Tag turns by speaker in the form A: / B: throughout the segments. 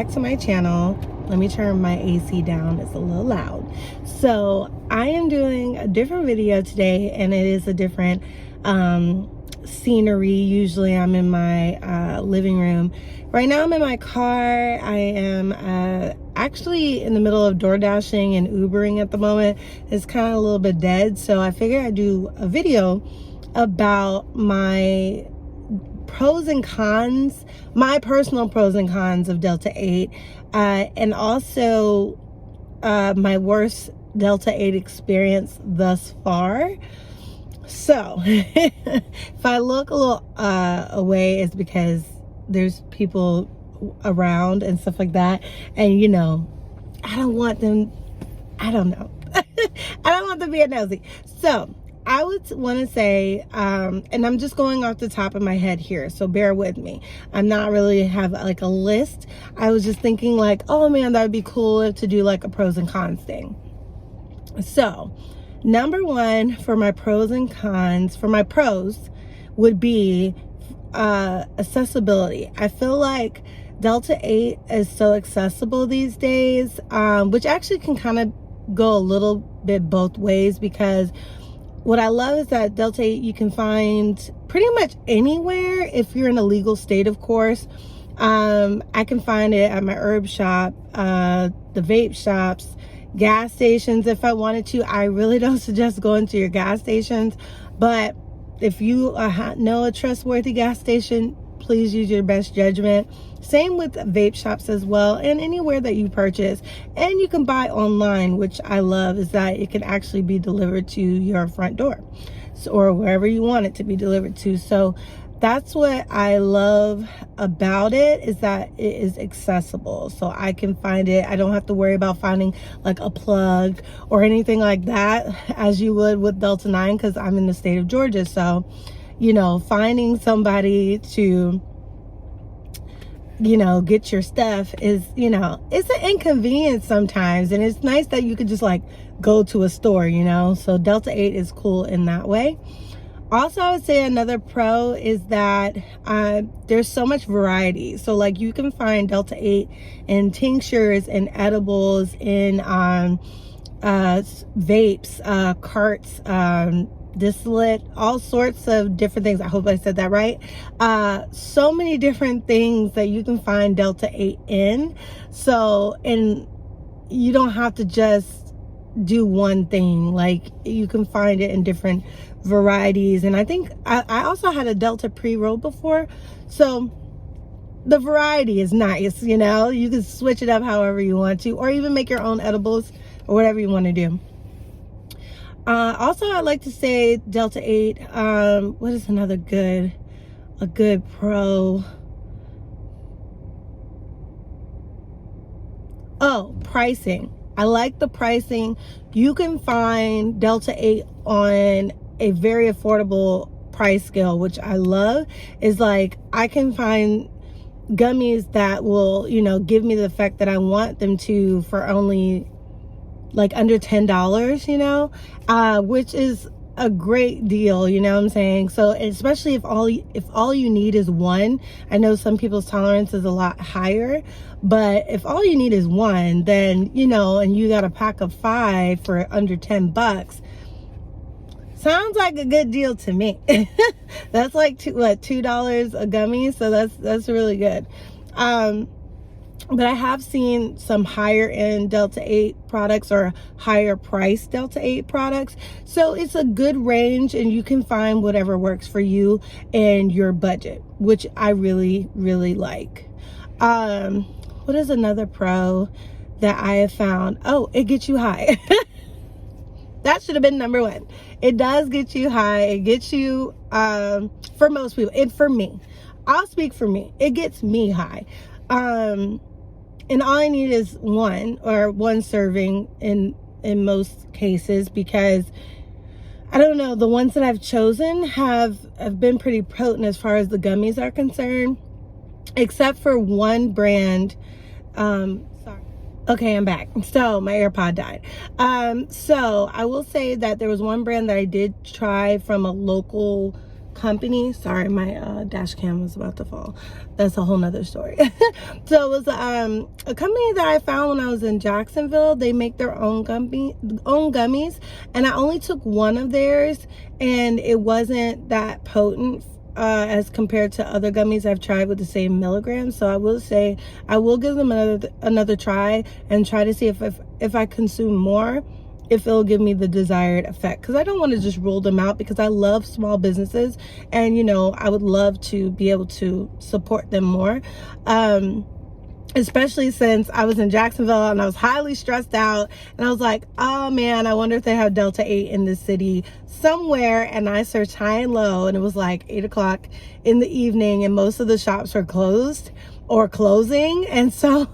A: back to my channel. Let me turn my AC down, it's a little loud. So I am doing a different video today, and it is a different scenery. Usually I'm in my living room. Right now I'm in my car. I am actually in the middle of door dashing and Ubering at the moment. It's kind of a little bit dead, so I figured I'd do a video about my pros and cons, my personal pros and cons of Delta 8, and also my worst Delta 8 experience thus far. So if I look a little away, it's because there's people around and stuff like that, and you know, I don't want them, I don't know. I don't want them being nosy. So I would want to say, and I'm just going off the top of my head here, so bear with me. I'm not really have like a list. I was just thinking like, oh man, that would be cool to do like a pros and cons thing. So number one for my pros and cons, for my pros would be accessibility. I feel like Delta 8 is so accessible these days, which actually can kind of go a little bit both ways, because what I love is that Delta 8 you can find pretty much anywhere if you're in a legal state, of course. I can find it at my herb shop, the vape shops, gas stations if I wanted to. I really don't suggest going to your gas stations, but if you know a trustworthy gas station, please use your best judgment. Same with vape shops as well, and anywhere that you purchase. And you can buy online, which I love, is that it can actually be delivered to your front door, so, or wherever you want it to be delivered to. So that's what I love about it, is that it is accessible. So I can find it. I don't have to worry about finding like a plug or anything like that as you would with Delta 9, because I'm in the state of Georgia. So, you know, finding somebody to, you know, get your stuff is, you know, it's an inconvenience sometimes. And it's nice that you could just like go to a store, you know. So Delta 8 is cool in that way. Also, I would say another pro is that there's so much variety. So like you can find Delta 8 in tinctures and edibles, in vapes, carts, distillate, all sorts of different things. I hope I said that right. So many different things that you can find Delta 8 in. So, and you don't have to just do one thing. Like you can find it in different varieties. And I think I also had a Delta pre-roll before, so the variety is nice. You know, you can switch it up however you want to, or even make your own edibles or whatever you want to do. Also, I'd like to say Delta 8, what is another a good pro? Oh, pricing. I like the pricing. You can find Delta 8 on a very affordable price scale, which I love. Is like I can find gummies that will, you know, give me the effect that I want them to for only like under $10, you know, which is a great deal, you know what I'm saying? So especially if all you need is one. I know some people's tolerance is a lot higher, but if all you need is one, then, you know, and you got a pack of 5 for under $10, sounds like a good deal to me. That's like $2 a gummy, so that's really good. But I have seen some higher end Delta 8 products, or higher price Delta 8 products. So it's a good range, and you can find whatever works for you and your budget, which I really, really like. What is another pro that I have found? Oh, it gets you high. That should have been number one. It does get you high. It gets you, for most people, and for me, I'll speak for me, it gets me high. And all I need is one serving in most cases, because I don't know, the ones that I've chosen have been pretty potent as far as the gummies are concerned, except for one brand. Sorry. Okay, I'm back. So my AirPod died. So I will say that there was one brand that I did try from a local company. Sorry, my dash cam was about to fall. That's a whole nother story. So it was a company that I found when I was in Jacksonville. They make their own gummies, and I only took one of theirs, and it wasn't that potent as compared to other gummies I've tried with the same milligrams. So I will say I will give them another try and try to see if I consume more, if it'll give me the desired effect, because I don't want to just rule them out, because I love small businesses, and you know, I would love to be able to support them more, especially since I was in Jacksonville and I was highly stressed out, and I was like, oh man, I wonder if they have Delta 8 in this city somewhere. And I searched high and low, and it was like 8 o'clock in the evening, and most of the shops were closed or closing. And so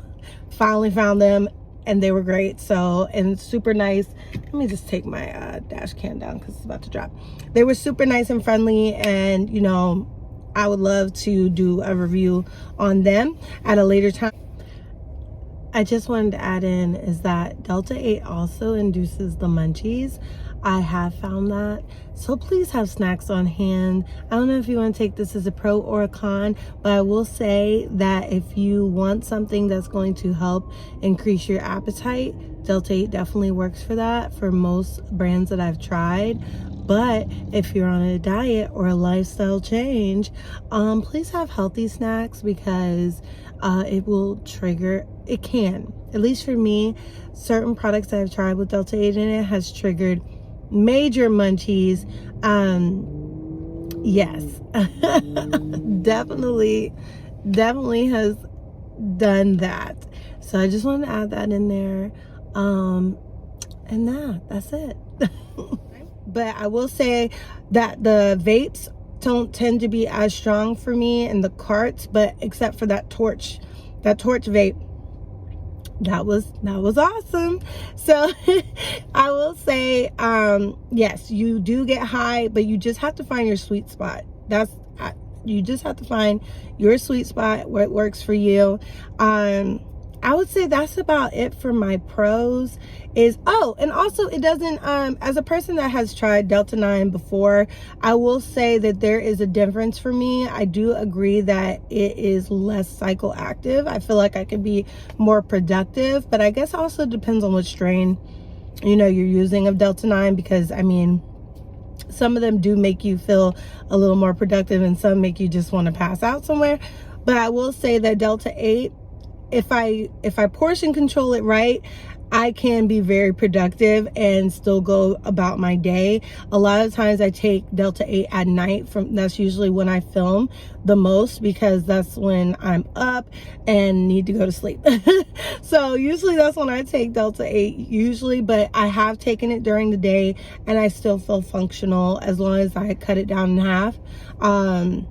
A: finally found them, and they were great. So, and super nice. Let me just take my dash cam down because it's about to drop. They were super nice and friendly, and you know, I would love to do a review on them at a later time. I just wanted to add in is that Delta 8 also induces the munchies. I have found that. So please have snacks on hand. I don't know if you want to take this as a pro or a con, but I will say that if you want something that's going to help increase your appetite, Delta 8 definitely works for that for most brands that I've tried. But if you're on a diet or a lifestyle change, please have healthy snacks, because it will trigger, it can, at least for me, certain products that I've tried with Delta 8 in it has triggered major munchies. Yes, definitely has done that. So I just wanted to add that in there. And that's it. But I will say that the vapes don't tend to be as strong for me in the carts, but except for that torch vape, that was awesome. So I will say, yes, you do get high, but you just have to find your sweet spot. You just have to find your sweet spot where it works for you. I would say that's about it for my pros. And also it doesn't, as a person that has tried Delta 9 before, I will say that there is a difference for me. I do agree that it is less psychoactive. I feel like I could be more productive, but I guess also depends on what strain, you know, you're using of Delta 9, because I mean, some of them do make you feel a little more productive, and some make you just want to pass out somewhere. But I will say that Delta 8, if I portion control it right, I can be very productive and still go about my day. A lot of times I take Delta 8 at night. That's usually when I film the most, because that's when I'm up and need to go to sleep. So usually that's when I take Delta 8 usually, but I have taken it during the day and I still feel functional as long as I cut it down in half. And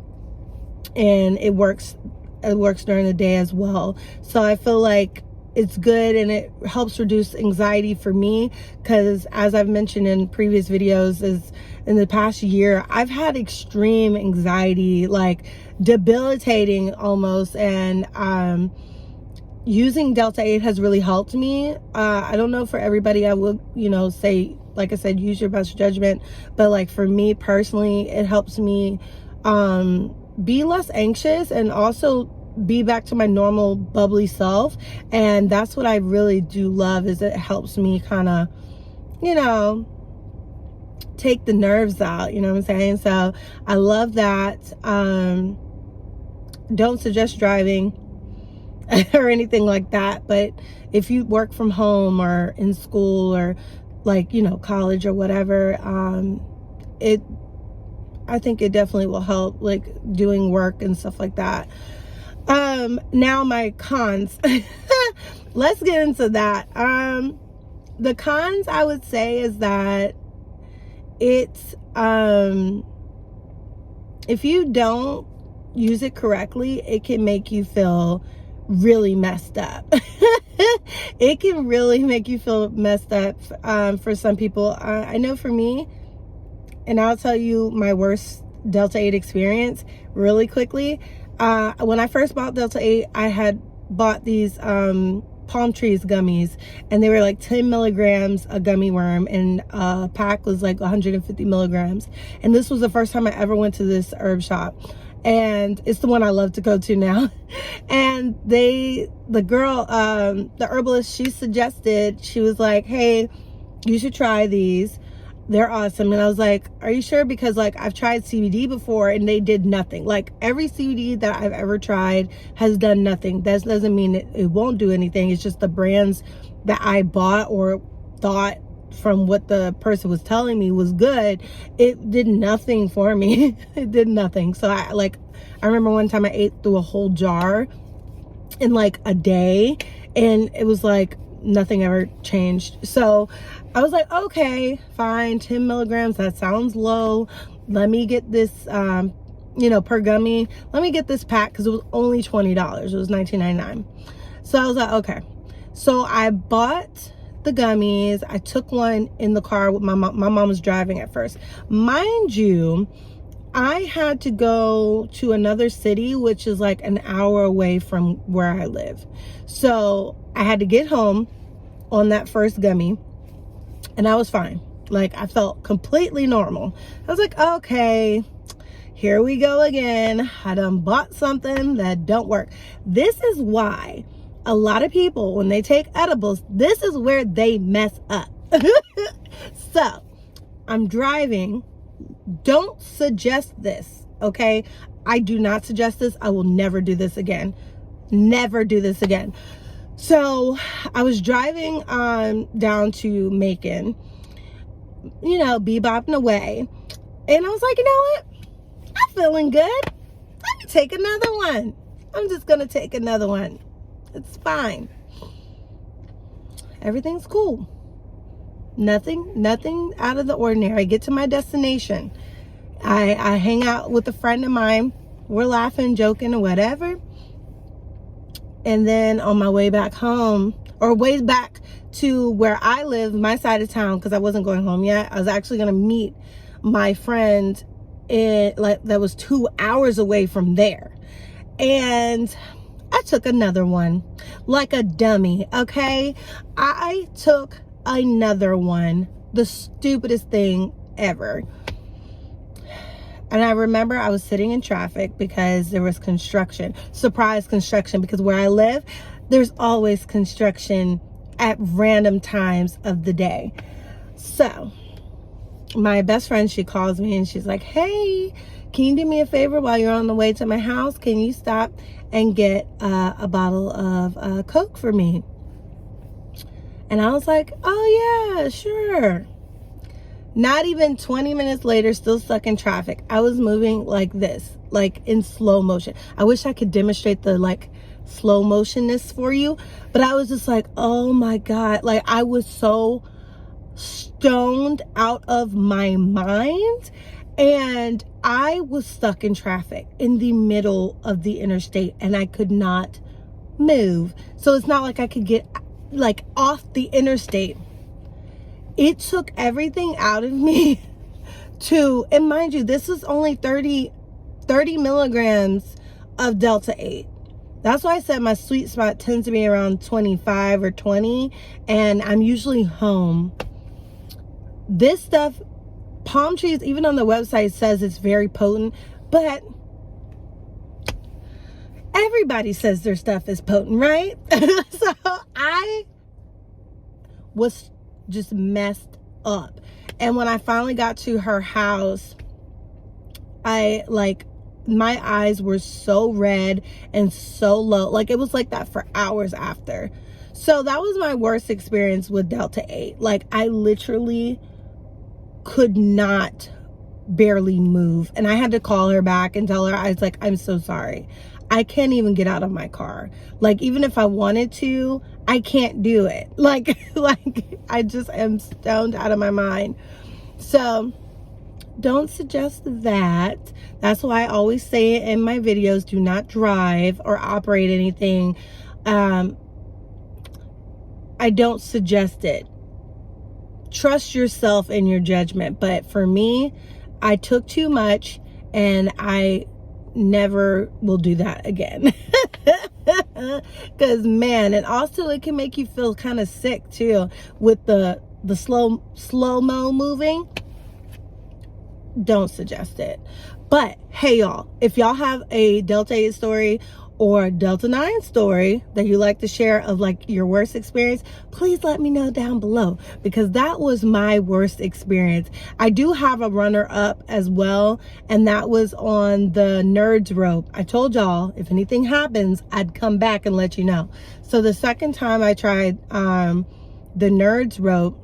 A: it works during the day as well. So I feel like it's good, and it helps reduce anxiety for me, because as I've mentioned in previous videos, is in the past year I've had extreme anxiety, like debilitating almost, and using Delta 8 has really helped me. I don't know for everybody. I would, you know, say, like I said, use your best judgment, but like for me personally, it helps me be less anxious and also be back to my normal bubbly self. And that's what I really do love, is it helps me kind of, you know, take the nerves out, you know what I'm saying? So I love that. Don't suggest driving or anything like that, but if you work from home or in school or like, you know, college or whatever, I think it definitely will help, like doing work and stuff like that. Now my cons. Let's get into that. The cons, I would say, is that it's if you don't use it correctly, it can make you feel really messed up. It can really make you feel messed up for some people. I know for me, and I'll tell you my worst Delta 8 experience really quickly. When I first bought Delta 8, I had bought these Palm Trees gummies, and they were like 10 milligrams a gummy worm, and a pack was like 150 milligrams. And this was the first time I ever went to this herb shop, and it's the one I love to go to now. And the girl, the herbalist, she suggested, she was like, hey, you should try these, they're awesome. And I was like, are you sure? Because like I've tried CBD before and they did nothing. Like every CBD that I've ever tried has done nothing. That doesn't mean it won't do anything. It's just the brands that I bought or thought from what the person was telling me was good, it did nothing for me. It did nothing. So I remember one time I ate through a whole jar in like a day, and it was like nothing ever changed. So I was like, okay, fine, 10 milligrams, that sounds low. Let me get this, per gummy, let me get this pack, because it was only $20. It was $19.99. So I was like, okay. So I bought the gummies. I took one in the car with my mom. My mom was driving at first. Mind you, I had to go to another city, which is like an hour away from where I live. So I had to get home on that first gummy, and I was fine. Like, I felt completely normal. I was like, okay, here we go again. I done bought something that don't work. This is why a lot of people, when they take edibles, this is where they mess up. So I'm driving. Don't suggest this, okay? I do not suggest this. I will never do this again. Never do this again. So I was driving down to Macon, bebopping away. And I was like, you know what? I'm feeling good. Let me take another one. I'm just going to take another one. It's fine. Everything's cool. Nothing out of the ordinary. I get to my destination. I hang out with a friend of mine. We're laughing, joking, or whatever. And then on my way back home, or way back to where I live, my side of town, because I wasn't going home yet, I was actually going to meet my friend that was 2 hours away from there. And I took another one like a dummy, okay? I took another one, the stupidest thing ever. And I remember I was sitting in traffic because there was construction, surprise construction, because where I live, there's always construction at random times of the day. So my best friend, she calls me and she's like, hey, can you do me a favor while you're on the way to my house? Can you stop and get a bottle of Coke for me? And I was like, oh yeah, sure. Not even 20 minutes later, still stuck in traffic. I was moving like this, like in slow motion. I wish I could demonstrate the like slow motionness for you, but I was just like, oh my God. Like, I was so stoned out of my mind, and I was stuck in traffic in the middle of the interstate, and I could not move. So it's not like I could get like off the interstate. It took everything out of me and mind you, this is only 30 milligrams of Delta 8. That's why I said my sweet spot tends to be around 25 or 20, and I'm usually home. This stuff, Palm Trees, even on the website, says it's very potent, but everybody says their stuff is potent, right? So I was just messed up. And when I finally got to her house, my eyes were so red and so low. Like, it was like that for hours after. So that was my worst experience with Delta 8. Like, I literally could not barely move. And I had to call her back and tell her, I was like, I'm so sorry. I can't even get out of my car. Like, even if I wanted to, I can't do it. Like I just am stoned out of my mind. So don't suggest that. That's why I always say it in my videos. Do not drive or operate anything. I don't suggest it. Trust yourself in your judgment. But for me, I took too much, and I never will do that again. Because man, and also it can make you feel kind of sick too with the slow-mo moving. Don't suggest it. But hey y'all, if y'all have a Delta 8 story or Delta 9 story that you like to share of like your worst experience, please let me know down below, because that was my worst experience. I do have a runner up as well, and that was on the Nerds rope. I told y'all if anything happens, I'd come back and let you know. So the second time I tried the Nerds rope,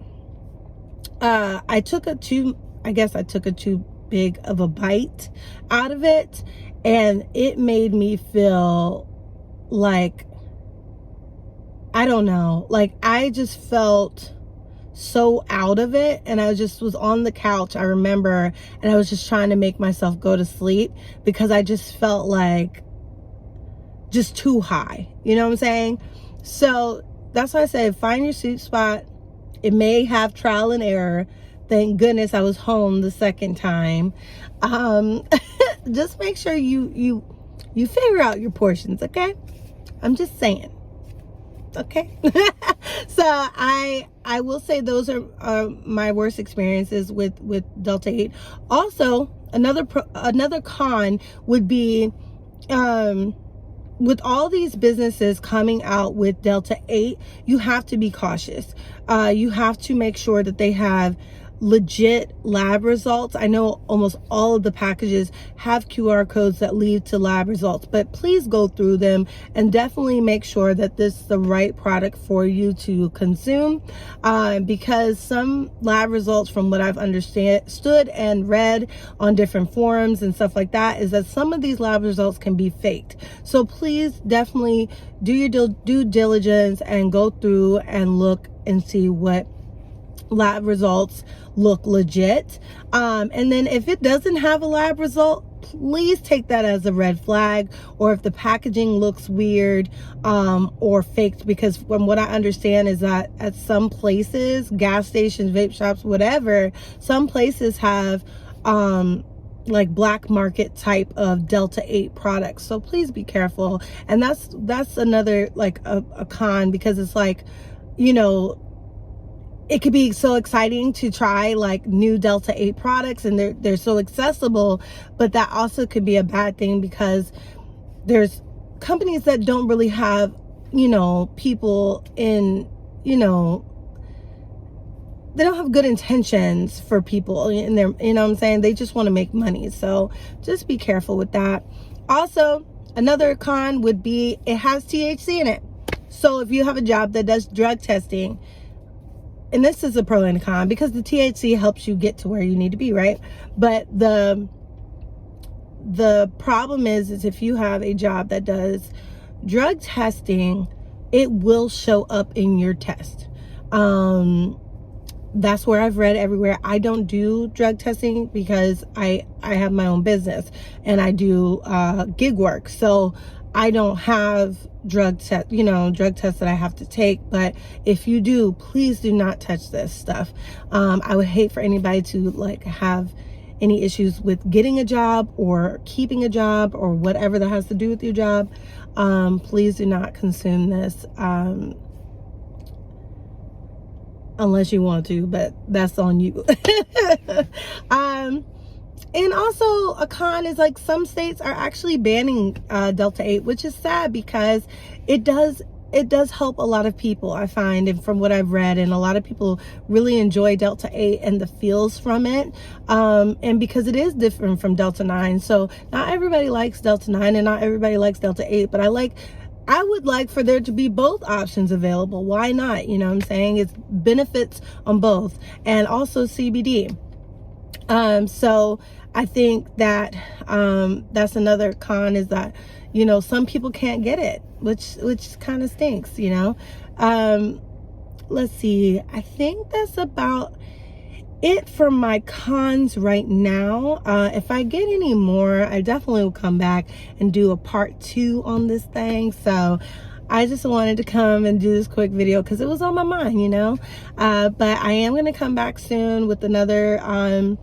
A: I took a too big of a bite out of it, and it made me feel like, I don't know, like I just felt so out of it, and I just was on the couch, I remember, and I was just trying to make myself go to sleep because I just felt like just too high, you know what I'm saying? So that's why I say find your sweet spot. It may have trial and error. Thank goodness I was home the second time. Just make sure you figure out your portions, okay? I'm just saying, okay? So I will say those are my worst experiences with Delta 8. Also, another con would be with all these businesses coming out with Delta 8, you have to be cautious. You have to make sure that they have legit lab results. I know almost all of the packages have QR codes that lead to lab results, but please go through them and definitely make sure that this is the right product for you to consume, because some lab results, from what I've understood and read on different forums and stuff like that, is that some of these lab results can be faked. So please definitely do your due diligence and go through and look and see what lab results look legit, and then if it doesn't have a lab result, please take that as a red flag, or if the packaging looks weird or faked, because from what I understand is that at some places, gas stations, vape shops, whatever, some places have like black market type of Delta 8 products. So please be careful. And that's another like a con, because it's like, you know, it could be so exciting to try like new Delta 8 products, and they're so accessible, but that also could be a bad thing, because there's companies that don't really have, you know, people in, you know, they don't have good intentions for people in their, you know what I'm saying? They just want to make money. So just be careful with that. Also, another con would be it has THC in it. So if you have a job that does drug testing, and this is a pro and a con, because the THC helps you get to where you need to be, right? But the problem is if you have a job that does drug testing, it will show up in your test. That's where I've read everywhere. I don't do drug testing because I have my own business and I do gig work. So I don't have drug tests that I have to take. But if you do, please do not touch this stuff. I would hate for anybody to like have any issues with getting a job or keeping a job or whatever that has to do with your job. Please do not consume this unless you want to, but that's on you. And also a con is like some states are actually banning Delta 8, which is sad, because it does help a lot of people, I find, and from what I've read, and a lot of people really enjoy Delta 8 and the feels from it, and because it is different from Delta 9. So not everybody likes Delta 9 and not everybody likes Delta 8, but I would like for there to be both options available. Why not? You know what I'm saying? It's benefits on both, and also CBD. So I think that that's another con, is that, you know, some people can't get it, which kind of stinks, you know. Let's see, I think that's about it for my cons right now. If I get any more, I definitely will come back and do a part 2 on this thing. So I just wanted to come and do this quick video because it was on my mind, you know. But I am going to come back soon with another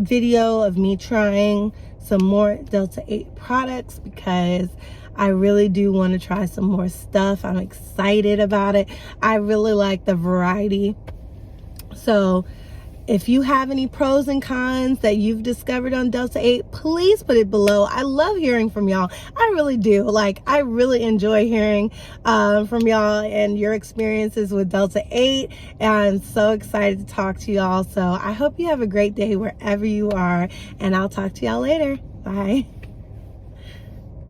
A: video of me trying some more Delta 8 products because I really do want to try some more stuff. I'm excited about it. I really like the variety. So if you have any pros and cons that you've discovered on Delta 8, please put it below. I love hearing from y'all. I really do. Like, I really enjoy hearing from y'all and your experiences with Delta 8. And I'm so excited to talk to y'all. So I hope you have a great day wherever you are. And I'll talk to y'all later. Bye.